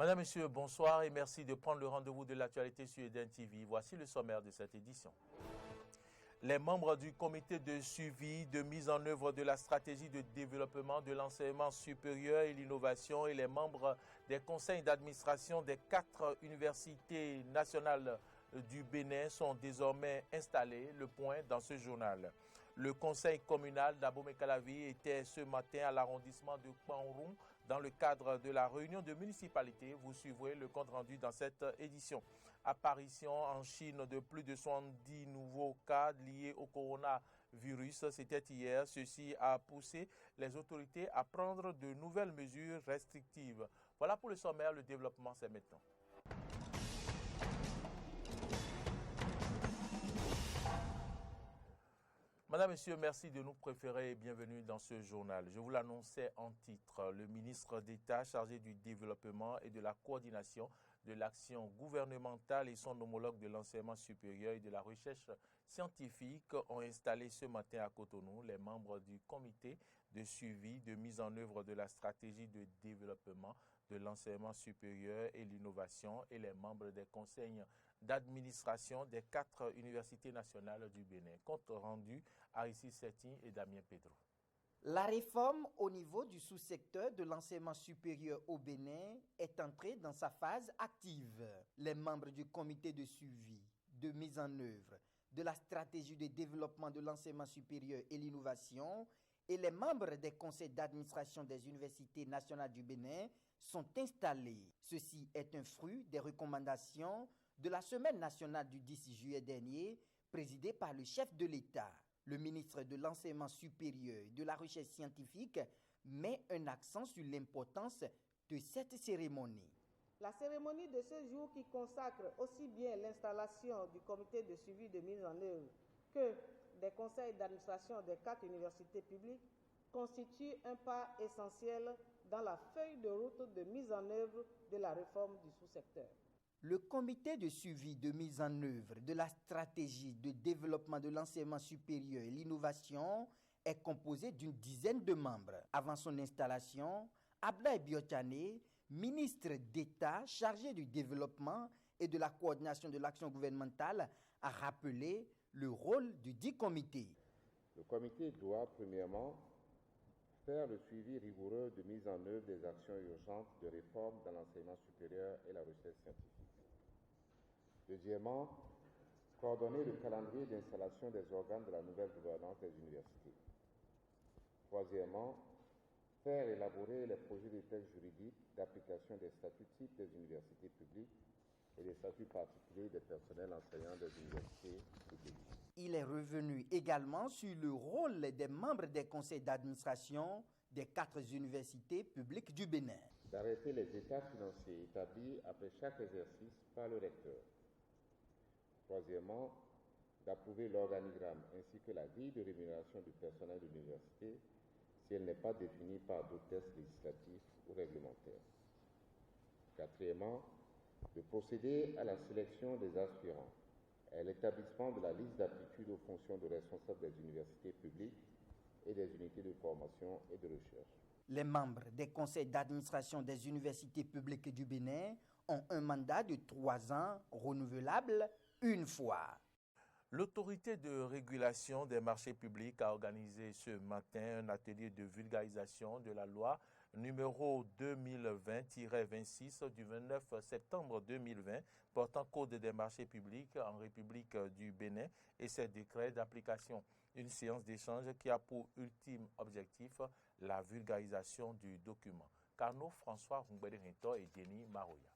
Madame, Monsieur, bonsoir et merci de prendre le rendez-vous de l'actualité sur Eden TV. Voici le sommaire de cette édition. Les membres du comité de suivi de mise en œuvre de la stratégie de développement de l'enseignement supérieur et l'innovation et les membres des conseils d'administration des 4 universités nationales du Bénin sont désormais installés. Le point dans ce journal. Le conseil communal d'Abomey-Calavi était ce matin à l'arrondissement de Kwanroum dans le cadre de la réunion de municipalité. Vous suivrez le compte rendu dans cette édition. Apparition en Chine de plus de 70 nouveaux cas liés au coronavirus. C'était hier. Ceci a poussé les autorités à prendre de nouvelles mesures restrictives. Voilà pour le sommaire. Le développement, c'est maintenant. Madame, Monsieur, merci de nous préférer et bienvenue dans ce journal. Je vous l'annonçais en titre. Le ministre d'État chargé du développement et de la coordination de l'action gouvernementale et son homologue de l'enseignement supérieur et de la recherche scientifique ont installé ce matin à Cotonou les membres du comité de suivi de mise en œuvre de la stratégie de développement de l'enseignement supérieur et l'innovation et les membres des conseils d'administration des 4 universités nationales du Bénin. Compte rendu à Ici Setti et Damien Pedro. La réforme au niveau du sous-secteur de l'enseignement supérieur au Bénin est entrée dans sa phase active. Les membres du comité de suivi, de mise en œuvre de la stratégie de développement de l'enseignement supérieur et l'innovation et les membres des conseils d'administration des universités nationales du Bénin sont installés. Ceci est un fruit des recommandations de la Semaine nationale du 10 juillet dernier, présidée par le chef de l'État. Le ministre de l'Enseignement supérieur et de la Recherche scientifique met un accent sur l'importance de cette cérémonie. La cérémonie de ce jour qui consacre aussi bien l'installation du comité de suivi de mise en œuvre que des conseils d'administration des 4 universités publiques constitue un pas essentiel dans la feuille de route de mise en œuvre de la réforme du sous-secteur. Le comité de suivi de mise en œuvre de la stratégie de développement de l'enseignement supérieur et l'innovation est composé d'une dizaine de membres. Avant son installation, Abdoulaye Biotane, ministre d'État chargé du développement et de la coordination de l'action gouvernementale, a rappelé le rôle du dit comité. Le comité doit, premièrement, faire le suivi rigoureux de mise en œuvre des actions urgentes de réforme dans l'enseignement supérieur et la recherche scientifique. Deuxièmement, coordonner le calendrier d'installation des organes de la nouvelle gouvernance des universités. Troisièmement, faire élaborer les projets de textes juridiques d'application des statuts types des universités publiques et des statuts particuliers des personnels enseignants des universités publiques. Il est revenu également sur le rôle des membres des conseils d'administration des 4 universités publiques du Bénin. D'arrêter les états financiers établis après chaque exercice par le recteur. Troisièmement, d'approuver l'organigramme ainsi que la grille de rémunération du personnel de l'université si elle n'est pas définie par d'autres textes législatifs ou réglementaires. Quatrièmement, de procéder à la sélection des aspirants et à l'établissement de la liste d'aptitude aux fonctions de responsable des universités publiques et des unités de formation et de recherche. Les membres des conseils d'administration des universités publiques du Bénin ont un mandat de 3 ans renouvelable une fois. L'autorité de régulation des marchés publics a organisé ce matin un atelier de vulgarisation de la loi numéro 2020-26 du 29 septembre 2020 portant code des marchés publics en République du Bénin et ses décrets d'application. Une séance d'échange qui a pour ultime objectif la vulgarisation du document. Carnot François Rinto et Jenny Maroya.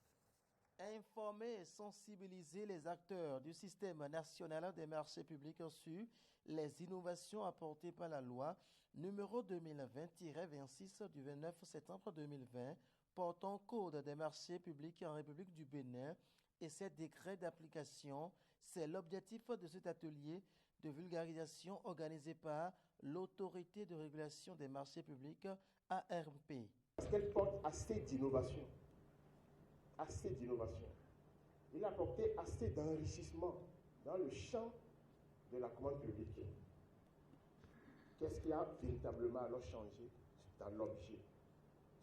Informer et sensibiliser les acteurs du système national des marchés publics sur les innovations apportées par la loi numéro 2020-26 du 29 septembre 2020 portant code des marchés publics en République du Bénin et ses décrets d'application, c'est l'objectif de cet atelier de vulgarisation organisé par l'Autorité de régulation des marchés publics ARMP. Parce qu'elle porte assez d'innovation. Il a apporté assez d'enrichissement dans le champ de la commande publique. Qu'est-ce qui a véritablement alors changé dans l'objet,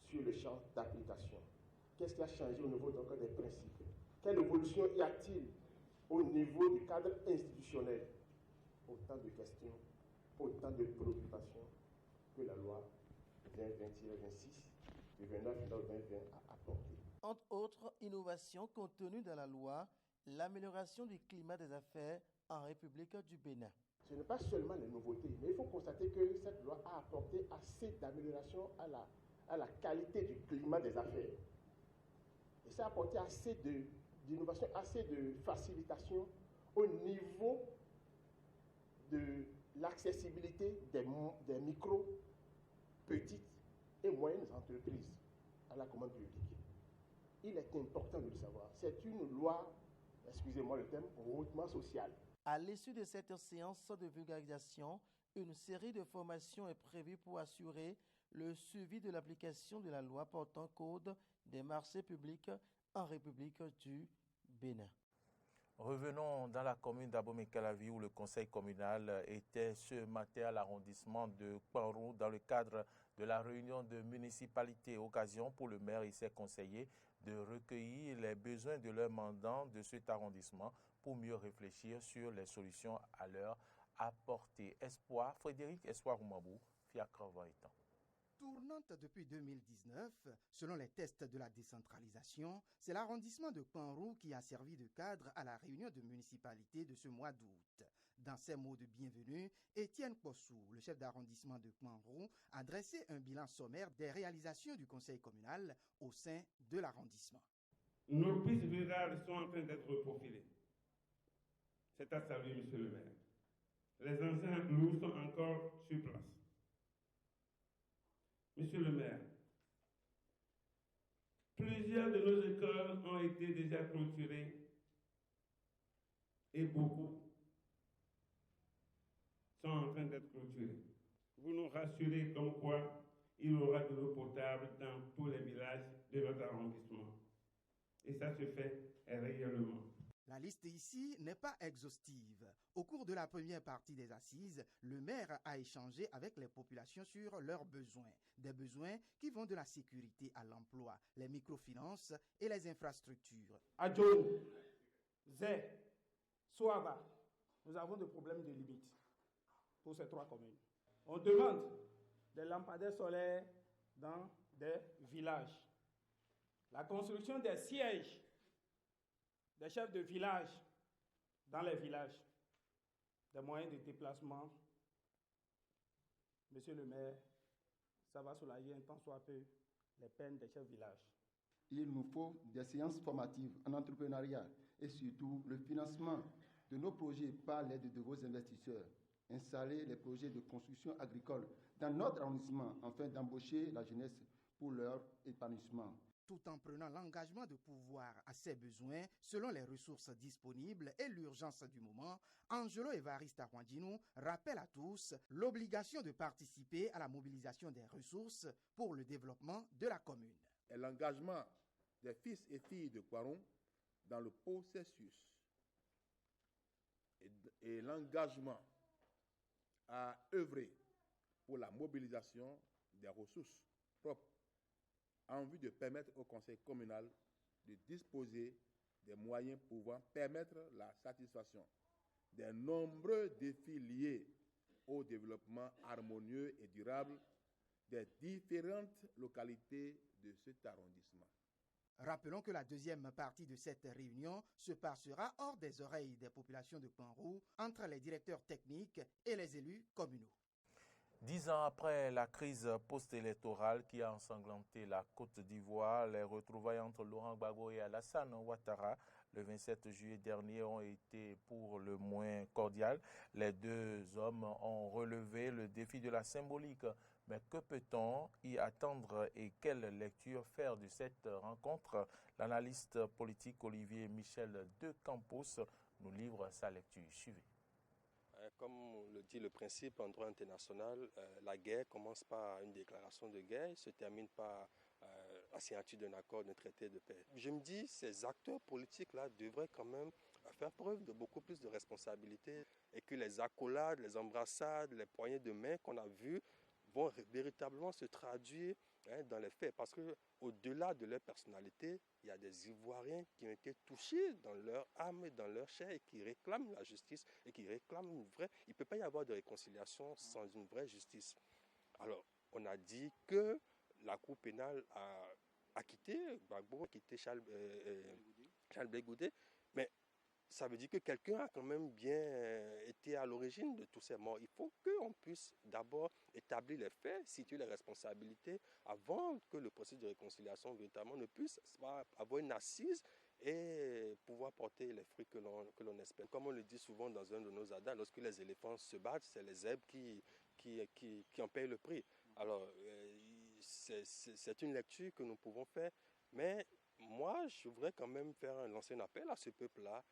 sur le champ d'application? Qu'est-ce qui a changé au niveau donc, des principes? Quelle évolution y a-t-il au niveau du cadre institutionnel? Autant de questions, autant de préoccupations que la loi 2020-26 du 29 octobre 2020 a apporté. Entre autres innovations contenues dans la loi, l'amélioration du climat des affaires en République du Bénin. Ce n'est pas seulement les nouveautés, mais il faut constater que cette loi a apporté assez d'amélioration à la qualité du climat des affaires. Et ça a apporté assez d'innovation, assez de facilitation au niveau de l'accessibilité des micro, petites et moyennes entreprises à la commande publique. Il est important de le savoir. C'est une loi, excusez-moi le terme, hautement sociale. À l'issue de cette séance de vulgarisation, une série de formations est prévue pour assurer le suivi de l'application de la loi portant code des marchés publics en République du Bénin. Revenons dans la commune d'Abomey-Calavi où le conseil communal était ce matin à l'arrondissement de Kpanrou dans le cadre de la réunion de municipalité. Occasion pour le maire et ses conseillers de recueillir les besoins de leurs mandants de cet arrondissement pour mieux réfléchir sur les solutions à leur apporter. Espoir, Frédéric Espoir Oumabou, Fiacre Voitan. Tournante depuis 2019, selon les tests de la décentralisation, c'est l'arrondissement de Kpanrou qui a servi de cadre à la réunion de municipalité de ce mois d'août. Dans ses mots de bienvenue, Étienne Possou, le chef d'arrondissement de Kpanrou, a dressé un bilan sommaire des réalisations du conseil communal au sein de l'arrondissement. Nos pistes rurales sont en train d'être profilées. C'est à saluer, monsieur le maire. Les anciens loups sont encore sur place. Monsieur le maire, plusieurs de nos écoles ont été déjà clôturées et beaucoup sont en train d'être clôturées. Vous nous rassurez comme quoi il y aura de l'eau potable dans tous les villages de notre arrondissement. Et ça se fait réellement. La liste ici n'est pas exhaustive. Au cours de la première partie des assises, le maire a échangé avec les populations sur leurs besoins. Des besoins qui vont de la sécurité à l'emploi, les microfinances et les infrastructures. À Djonou, Zé, Souava, nous avons des problèmes de limite pour ces trois communes. On demande des lampadaires solaires dans des villages. La construction des sièges des chefs de village dans les villages, des moyens de déplacement. Monsieur le maire, ça va soulager un tant soit peu les peines des chefs de village. Il nous faut des séances formatives en entrepreneuriat et surtout le financement de nos projets par l'aide de vos investisseurs. Installer les projets de construction agricole dans notre arrondissement afin d'embaucher la jeunesse pour leur épanouissement. Tout en prenant l'engagement de pourvoir à ses besoins selon les ressources disponibles et l'urgence du moment, Angelo Évariste Arwandinou rappelle à tous l'obligation de participer à la mobilisation des ressources pour le développement de la commune. Et l'engagement des fils et filles de Kpanrou dans le processus et l'engagement à œuvrer pour la mobilisation des ressources propres en vue de permettre au conseil communal de disposer des moyens pouvant permettre la satisfaction des nombreux défis liés au développement harmonieux et durable des différentes localités de cet arrondissement. Rappelons que la deuxième partie de cette réunion se passera hors des oreilles des populations de Kpanrou entre les directeurs techniques et les élus communaux. 10 ans après la crise post-électorale qui a ensanglanté la Côte d'Ivoire, les retrouvailles entre Laurent Gbagbo et Alassane Ouattara le 27 juillet dernier ont été pour le moins cordiales. Les deux hommes ont relevé le défi de la symbolique. Mais que peut-on y attendre et quelle lecture faire de cette rencontre? L'analyste politique Olivier Michel de Campos nous livre sa lecture. Suivez. Comme le dit le principe en droit international, la guerre commence par une déclaration de guerre et se termine par la signature d'un accord, d'un traité de paix. Je me dis, ces acteurs politiques-là devraient quand même faire preuve de beaucoup plus de responsabilité et que les accolades, les embrassades, les poignées de main qu'on a vues vont véritablement se traduire dans les faits. Parce qu'au-delà de leur personnalité, il y a des Ivoiriens qui ont été touchés dans leur âme et dans leur chair et qui réclament la justice et qui réclament une vraie... Il ne peut pas y avoir de réconciliation sans une vraie justice. Alors, on a dit que la Cour pénale a acquitté Gbagbo, acquitté Charles Blé Goudé, mais ça veut dire que quelqu'un a quand même bien été à l'origine de tous ces morts. Il faut qu'on puisse d'abord établir les faits, situer les responsabilités, avant que le processus de réconciliation véritablement ne puisse avoir une assise et pouvoir porter les fruits que l'on espère. Comme on le dit souvent dans un de nos adas, lorsque les éléphants se battent, c'est les zèbres qui en payent le prix. Alors, c'est une lecture que nous pouvons faire, mais moi, je voudrais quand même lancer un appel à ce peuple-là,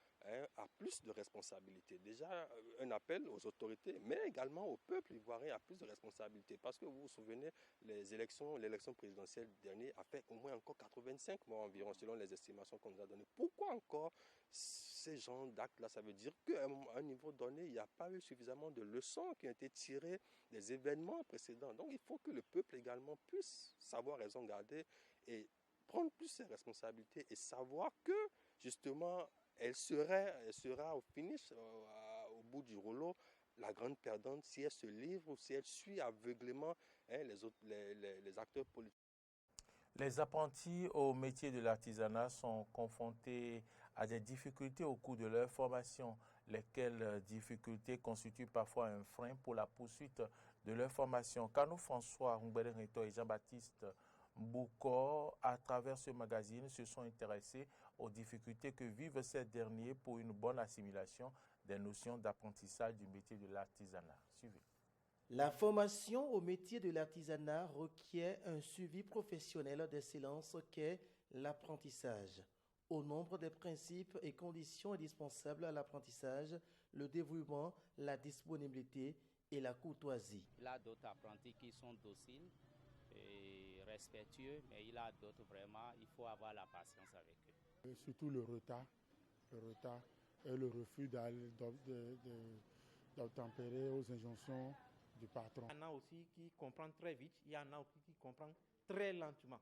à plus de responsabilités. Déjà, un appel aux autorités, mais également au peuple ivoirien à plus de responsabilités. Parce que vous vous souvenez, l'élection présidentielle dernière a fait au moins encore 85 morts environ, selon les estimations qu'on nous a données. Pourquoi encore ces genres d'actes-là? Ça veut dire qu'à un niveau donné, il n'y a pas eu suffisamment de leçons qui ont été tirées des événements précédents. Donc, il faut que le peuple également puisse savoir raison garder et prendre plus ses responsabilités et savoir que, justement, elle sera au finish, au bout du rouleau, la grande perdante si elle se livre ou si elle suit aveuglément les acteurs politiques. Les apprentis au métier de l'artisanat sont confrontés à des difficultés au cours de leur formation, lesquelles difficultés constituent parfois un frein pour la poursuite de leur formation. Kano François Ngberengeto et Jean-Baptiste Boukor, à travers ce magazine, se sont intéressés aux difficultés que vivent ces derniers pour une bonne assimilation des notions d'apprentissage du métier de l'artisanat. Suivez. La formation au métier de l'artisanat requiert un suivi professionnel d'excellence qu'est l'apprentissage. Au nombre des principes et conditions indispensables à l'apprentissage, le dévouement, la disponibilité et la courtoisie. Il y a d'autres apprentis qui sont dociles et respectueux, mais il y a d'autres vraiment, il faut avoir la patience avec eux. Surtout le retard et le refus d'obtempérer aux injonctions du patron. Il y en a aussi qui comprennent très vite, il y en a aussi qui comprennent très lentement.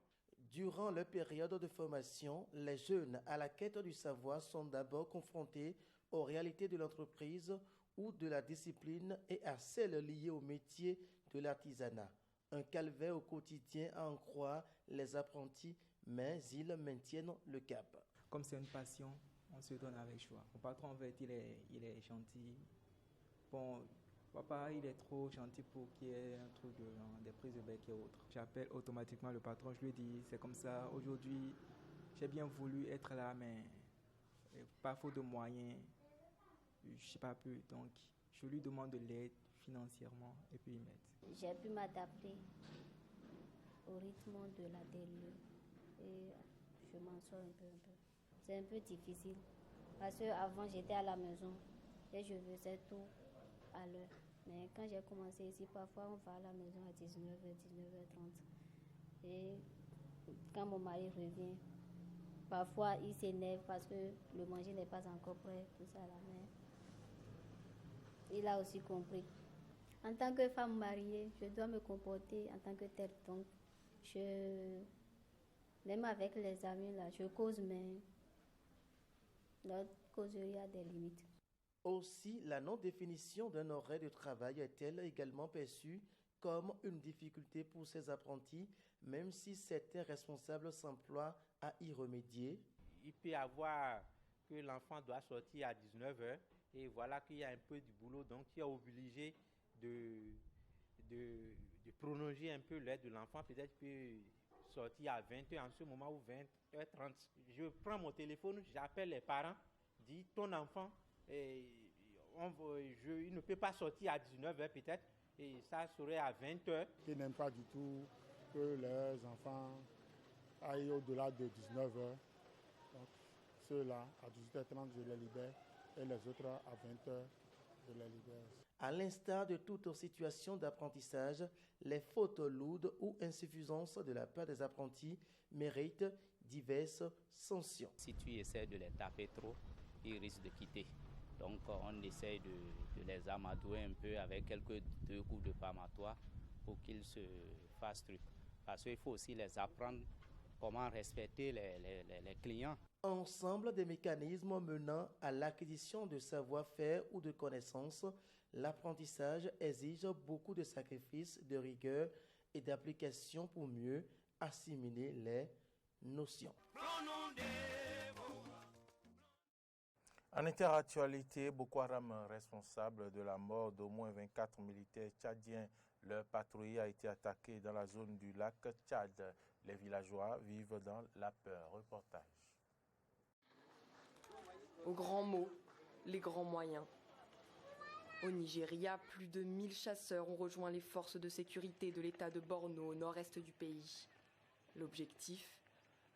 Durant leur période de formation, les jeunes à la quête du savoir sont d'abord confrontés aux réalités de l'entreprise ou de la discipline et à celles liées au métier de l'artisanat. Un calvaire au quotidien à en croire les apprentis, mais ils maintiennent le cap. Comme c'est une passion, on se donne avec choix. Mon patron, en fait, il est gentil. Bon, papa, il est trop gentil pour qu'il y ait un truc des prises de bec et autres. J'appelle automatiquement le patron, je lui dis, c'est comme ça, aujourd'hui, j'ai bien voulu être là, mais pas faute de moyens, je ne sais pas plus. Donc, je lui demande de l'aide financièrement et puis il m'aide. J'ai pu m'adapter au rythme de la DLE et je m'en sors un peu. C'est un peu difficile parce qu'avant j'étais à la maison et je faisais tout à l'heure. Mais quand j'ai commencé ici, parfois on va à la maison à 19h, 19h30. Et quand mon mari revient, parfois il s'énerve parce que le manger n'est pas encore prêt, tout ça là. Mais il a aussi compris. En tant que femme mariée, je dois me comporter en tant que telle. Donc, même avec les amis, là, je cause, mais notre causerie a des limites. Aussi, la non-définition d'un horaire de travail est-elle également perçue comme une difficulté pour ces apprentis, même si certains responsables s'emploient à y remédier? Il peut y avoir que l'enfant doit sortir à 19h et voilà qu'il y a un peu du boulot, donc tu es obligé de prolonger un peu l'aide de l'enfant. Peut-être qu'il peut sortir à 20h en ce moment ou 20h30. Je prends mon téléphone, j'appelle les parents, dis ton enfant, il ne peut pas sortir à 19h peut-être, et ça serait à 20h. Ils n'aiment pas du tout que leurs enfants aillent au-delà de 19h. Donc ceux-là, à 18h30, je les libère, et les autres à 20h, je les libère. À l'instar de toute situation d'apprentissage, les fautes lourdes ou insuffisances de la part des apprentis méritent diverses sanctions. Si tu essaies de les taper trop, ils risquent de quitter. Donc on essaie de les amadouer un peu avec quelques 2 coups de palmatoire pour qu'ils se fassent truc. Parce qu'il faut aussi les apprendre comment respecter les clients. Ensemble des mécanismes menant à l'acquisition de savoir-faire ou de connaissances, l'apprentissage exige beaucoup de sacrifices, de rigueur et d'application pour mieux assimiler les notions. En interactualité, Boko Haram responsable de la mort d'au moins 24 militaires tchadiens. Leur patrouille a été attaqué dans la zone du lac Tchad. Les villageois vivent dans la peur. Reportage. Aux grands mots, les grands moyens. Au Nigeria, plus de 1000 chasseurs ont rejoint les forces de sécurité de l'État de Borno au nord-est du pays. L'objectif ?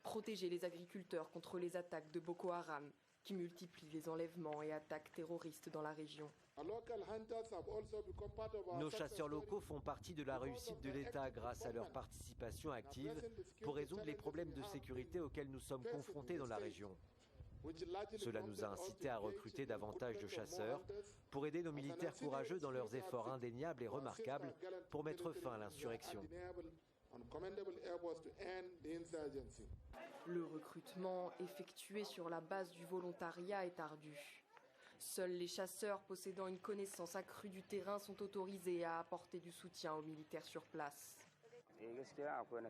Protéger les agriculteurs contre les attaques de Boko Haram qui multiplient les enlèvements et attaques terroristes dans la région. Nos chasseurs locaux font partie de la réussite de l'État grâce à leur participation active pour résoudre les problèmes de sécurité auxquels nous sommes confrontés dans la région. Cela nous a incités à recruter davantage de chasseurs pour aider nos militaires courageux dans leurs efforts indéniables et remarquables pour mettre fin à l'insurrection. Le recrutement effectué sur la base du volontariat est ardu. Seuls les chasseurs possédant une connaissance accrue du terrain sont autorisés à apporter du soutien aux militaires sur place.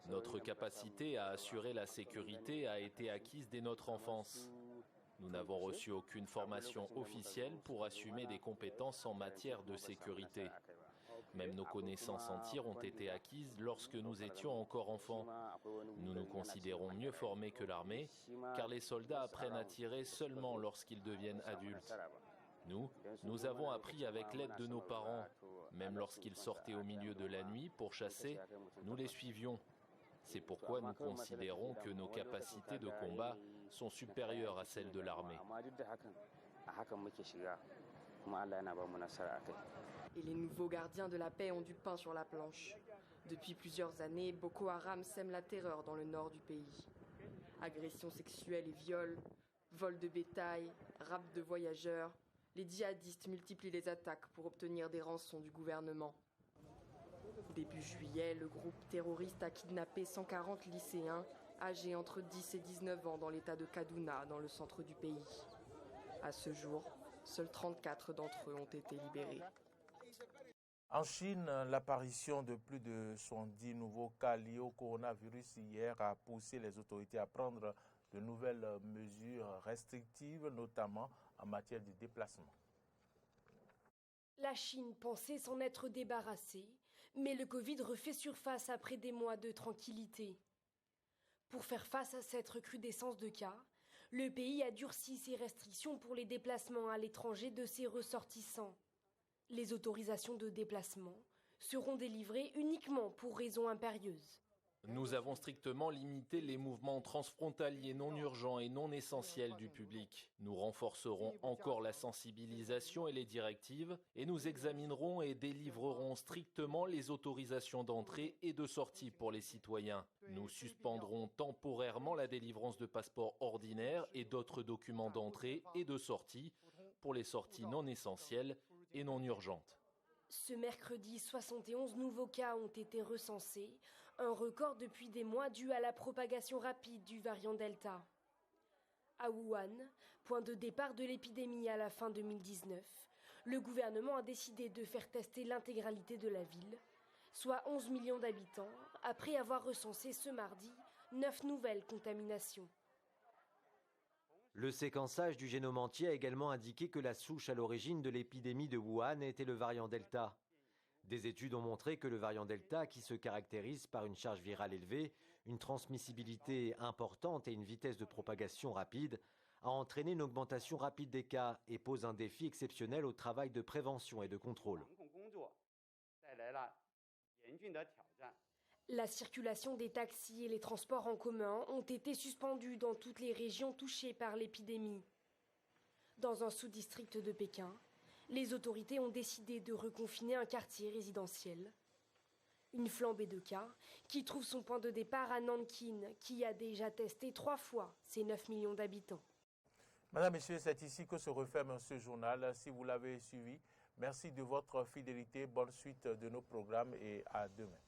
Notre capacité à assurer la sécurité a été acquise dès notre enfance. Nous n'avons reçu aucune formation officielle pour assumer des compétences en matière de sécurité. Même nos connaissances en tir ont été acquises lorsque nous étions encore enfants. Nous nous considérons mieux formés que l'armée, car les soldats apprennent à tirer seulement lorsqu'ils deviennent adultes. Nous avons appris avec l'aide de nos parents. Même lorsqu'ils sortaient au milieu de la nuit pour chasser, nous les suivions. C'est pourquoi nous considérons que nos capacités de combat sont supérieures à celles de l'armée. Et les nouveaux gardiens de la paix ont du pain sur la planche. Depuis plusieurs années, Boko Haram sème la terreur dans le nord du pays. Agressions sexuelles et viols, vols de bétail, rapts de voyageurs, les djihadistes multiplient les attaques pour obtenir des rançons du gouvernement. Début juillet, le groupe terroriste a kidnappé 140 lycéens âgés entre 10 et 19 ans dans l'état de Kaduna, dans le centre du pays. À ce jour, seuls 34 d'entre eux ont été libérés. En Chine, l'apparition de plus de 70 nouveaux cas liés au coronavirus hier a poussé les autorités à prendre de nouvelles mesures restrictives, notamment en matière de déplacement. La Chine pensait s'en être débarrassée, mais le Covid refait surface après des mois de tranquillité. Pour faire face à cette recrudescence de cas, le pays a durci ses restrictions pour les déplacements à l'étranger de ses ressortissants. Les autorisations de déplacement seront délivrées uniquement pour raisons impérieuses. Nous avons strictement limité les mouvements transfrontaliers non urgents et non essentiels du public. Nous renforcerons encore la sensibilisation et les directives et nous examinerons et délivrerons strictement les autorisations d'entrée et de sortie pour les citoyens. Nous suspendrons temporairement la délivrance de passeports ordinaires et d'autres documents d'entrée et de sortie pour les sorties non essentielles et non urgentes. Ce mercredi, 71 nouveaux cas ont été recensés, un record depuis des mois dû à la propagation rapide du variant Delta. À Wuhan, point de départ de l'épidémie à la fin 2019, le gouvernement a décidé de faire tester l'intégralité de la ville, soit 11 millions d'habitants, après avoir recensé ce mardi 9 nouvelles contaminations. Le séquençage du génome entier a également indiqué que la souche à l'origine de l'épidémie de Wuhan était le variant Delta. Des études ont montré que le variant Delta, qui se caractérise par une charge virale élevée, une transmissibilité importante et une vitesse de propagation rapide, a entraîné une augmentation rapide des cas et pose un défi exceptionnel au travail de prévention et de contrôle. La circulation des taxis et les transports en commun ont été suspendus dans toutes les régions touchées par l'épidémie. Dans un sous-district de Pékin, les autorités ont décidé de reconfiner un quartier résidentiel. Une flambée de cas qui trouve son point de départ à Nankin, qui a déjà testé 3 fois ses 9 millions d'habitants. Madame, Messieurs, c'est ici que se referme ce journal. Si vous l'avez suivi, Merci de votre fidélité. Bonne suite de nos programmes et à demain.